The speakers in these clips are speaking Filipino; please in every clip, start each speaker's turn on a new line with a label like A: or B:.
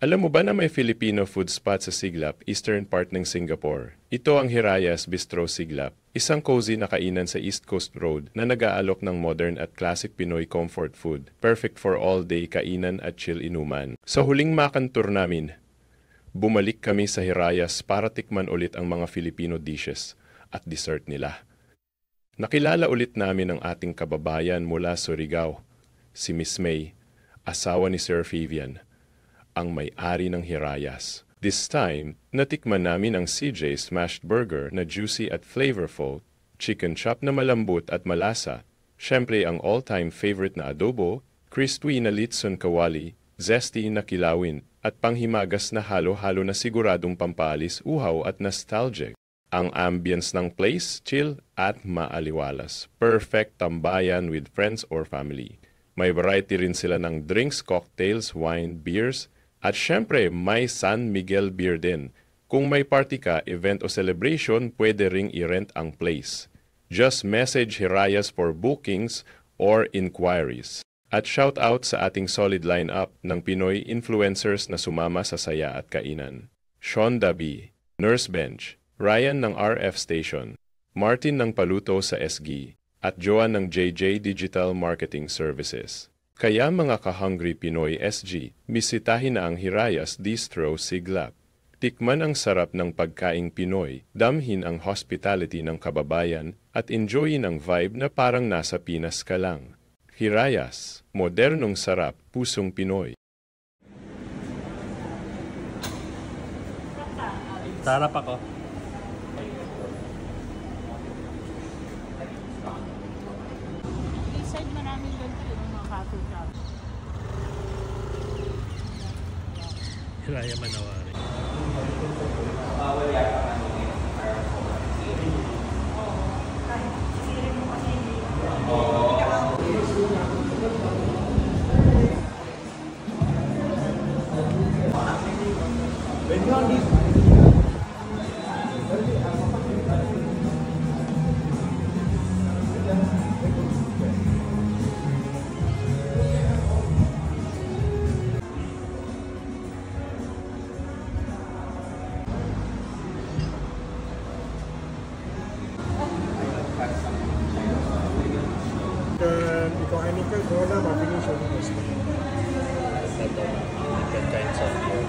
A: Alam mo ba na may Filipino food spot sa Siglap, eastern part ng Singapore? Ito ang Hirayas Bistro Siglap, isang cozy na kainan sa East Coast Road na nag-aalok ng modern at classic Pinoy comfort food, perfect for all-day kainan at chill inuman. Sa huling makan tour namin, bumalik kami sa Hirayas para tikman ulit ang mga Filipino dishes at dessert nila. Nakilala ulit namin ang ating kababayan mula Surigao, si Miss May, asawa ni Sir Vivian, ang may-ari ng Hirayas. This time, natikman namin ang CJ Smashed Burger na juicy at flavorful, chicken chop na malambot at malasa, syempre ang all-time favorite na adobo, crispy na litson kawali, zesty na kilawin, at panghimagas na halo-halo na siguradong pampalis, uhaw at nostalgic. Ang ambience ng place, chill at maaliwalas. Perfect tambayan with friends or family. May variety rin sila ng drinks, cocktails, wine, beers, at syempre may San Miguel beer din. Kung may party ka, event o celebration, pwede ring i-rent ang place. Just message Hirayas for bookings or inquiries. At shout out sa ating solid lineup ng Pinoy influencers na sumama sa saya at kainan. Sean Dabi, Nurse Bench, Ryan ng RF Station, Martin ng Paluto sa SG, at Joan ng JJ Digital Marketing Services. Kaya mga ka-hungry Pinoy SG, bisitahin na ang Hirayas Bistro Siglap. Tikman ang sarap ng pagkaing Pinoy, damhin ang hospitality ng kababayan, at enjoyin ang vibe na parang nasa Pinas ka lang. Hirayas, modernong sarap, pusong Pinoy.
B: Sarap ako.
C: Inside maraming ganito yung mga cattle shop.
B: Hiraya Manawari.
D: Ito ay nickel corona mabilis yung gusto.
B: Ito, different kinds of beer.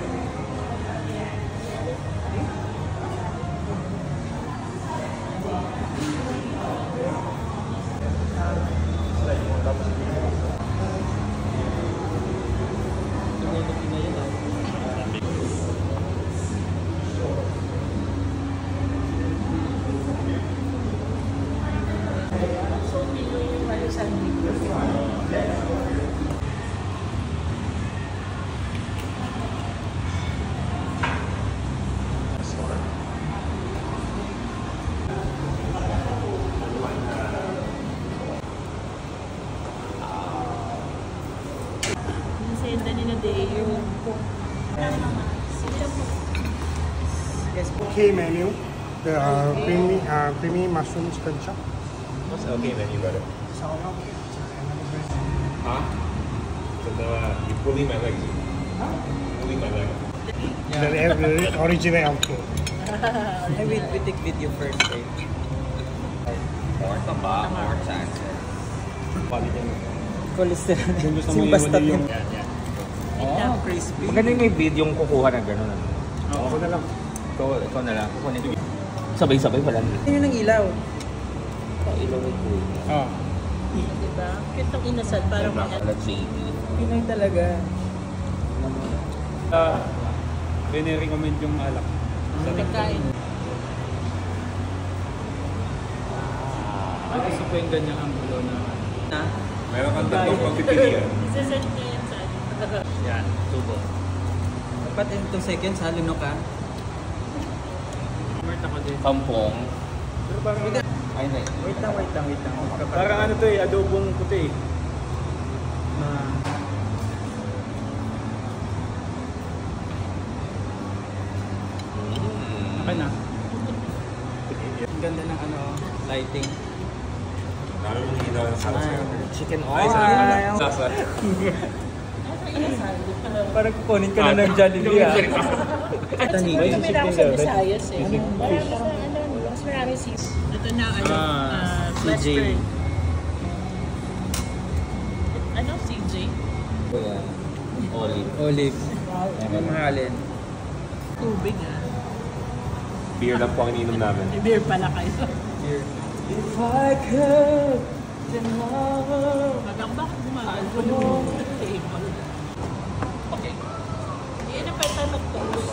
D: Yes, okay menu. The creamy mushroom chicken chop.
B: What's okay menu, brother? Huh? You pulling my legs. Pulling my leg.
D: The original okay.
E: We take video first, eh?
B: More taba, more chances.
E: Cholesterol. Basta yun.
B: Oh,
E: crispy.
B: maganda yung may video yung kukuha ng gano'n.
D: Oo, ako na lang.
B: Ikaw na lang. Sabay-sabay pala.
E: Yun ang ilaw.
B: Ilaw ito.
D: Oo.
C: Diba? Cute ang inasal, parang mga
E: Pinoy talaga.
D: Recommend yung alak.
C: sa pagkain.
E: Gusto ko yung ganyang angulo na.
B: Meron kang tatlong pagpipilian.
C: Isasend ko yan sa
B: Yan, tubo.
E: Dapat in 2 seconds, halino ka. Smart ako din.
B: Kampong.
D: Pero parang,
B: Ay, na.
E: Wait lang.
D: parang ano to eh, adobong puti eh.
E: Na... Okay na. Ang ganda ng ano, lighting.
B: Dami mong hinaw ng
E: Chicken oil.
B: Ay, sa sasa.
C: inasal.
D: Parang kukunin ka na ng Jollibee ah.
C: Kasi kami na ako sa Visayas eh. Mas maraming seafood. Ito na,
E: CJ.
C: western. Ano, CJ?
E: Olive.
D: Olive. Mamahalin.
C: Tubig ah.
B: Beer lang po ang ininom namin.
C: May beer pala kayo.
D: If I could, then
C: Hanggang bakit gumagal ko yung table? Okay. Yan ang pwede mag-toast.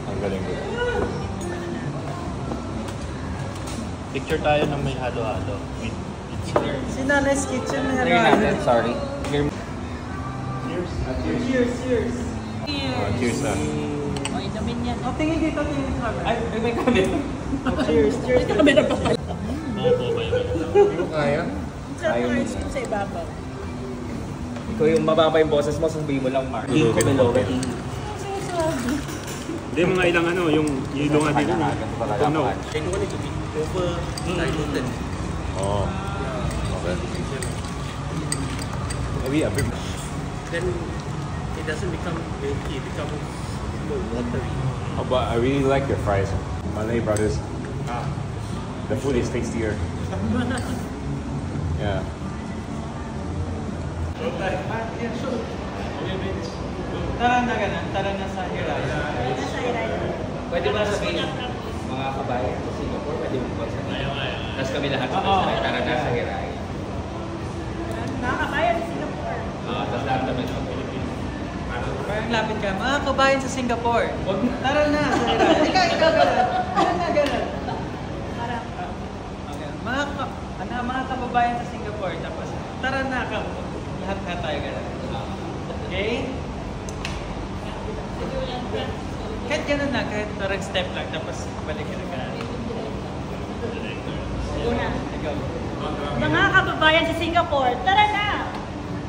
B: Ang galing ko.
E: Picture tayo ng may halo-halo.
D: Si Nanay's Kitchen na
E: Clear natin, sorry.
D: Cheers.
B: Cheers na.
C: O, inumin yan.
D: Oh, tingin dito, tingin sa camera.
E: Ay, may camera.
D: Cheers.
C: Ito kami na pa.
B: Hindi mo kaya?
C: Sarap ng ice cream sa ibabaw.
D: Ikaw yung mababa yung boses mo, sabihin mo lang, Mark.
E: King ko below.
D: Hindi, mga ilang ano, yung ilungan dito. Tunaw.
B: Oo. Okay. Maybe a bit.
E: Then, it doesn't become milky, it becomes watery.
B: Oh, but I really like your fries. Malay Brothers. The food is tastier. Yeah.
D: Tara na sa Hiraya.
E: Pwede ba sabihin, mga kabayan sa Singapore, pwede mo ba sabihin? Tapos kami lahat sa tara na sa Hiraya.
C: Mga kabayan sa Singapore.
E: Tapos lahat naman ng Pilipinas.
D: Parang lapit ka, mga kabayan sa Singapore. Tara na sa Hiraya. Ikaw ganun. Okay. Mga kababayan sa Singapore, tapos tara na ka. Lahat tayo ganun. Okay? Kahit ganun na, kahit parang step lang, tapos balik ka na ganun.
C: Una.
D: Ikaw.
C: Mga kababayan sa Singapore, tara na!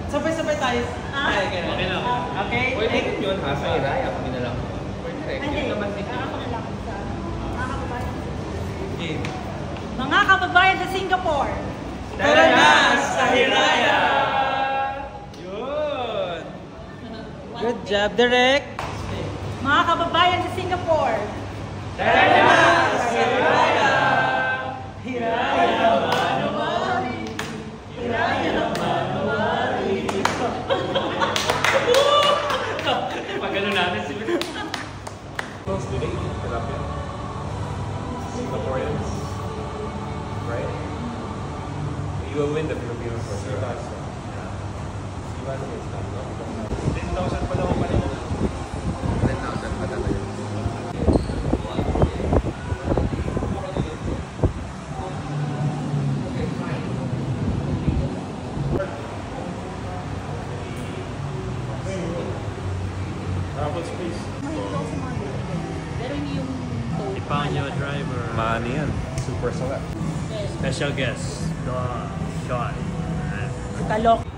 D: Sabay-sabay tayo. Tayo ganun.
E: Okay lang.
D: Okay?
E: Pwede rin yun ha, sa Hiraya, kami na lang. Pwede rin.
C: Hindi,
E: Yun naman din.
C: ako na lang sa mga kababayan.
D: Okay.
C: Mga kababayan sa Singapore,
D: Tara na sa Hiraya! Yun! Good job, Direk!
C: mga kababayan sa Singapore,
D: Tara na sa Hiraya! Hiraya Manuwari! Hiraya Manuwari!
E: Pagano natin sila.
B: Close to the tilapia. Singaporeans. Right? You will win the Filipinos for sure. 10,000 pa lang ako kanina. 10,000 pa talaga.
C: pero hindi yung toast.
E: Found you a driver.
B: Maano yan? Super select.
E: Special guest. Sean.
C: Kalok.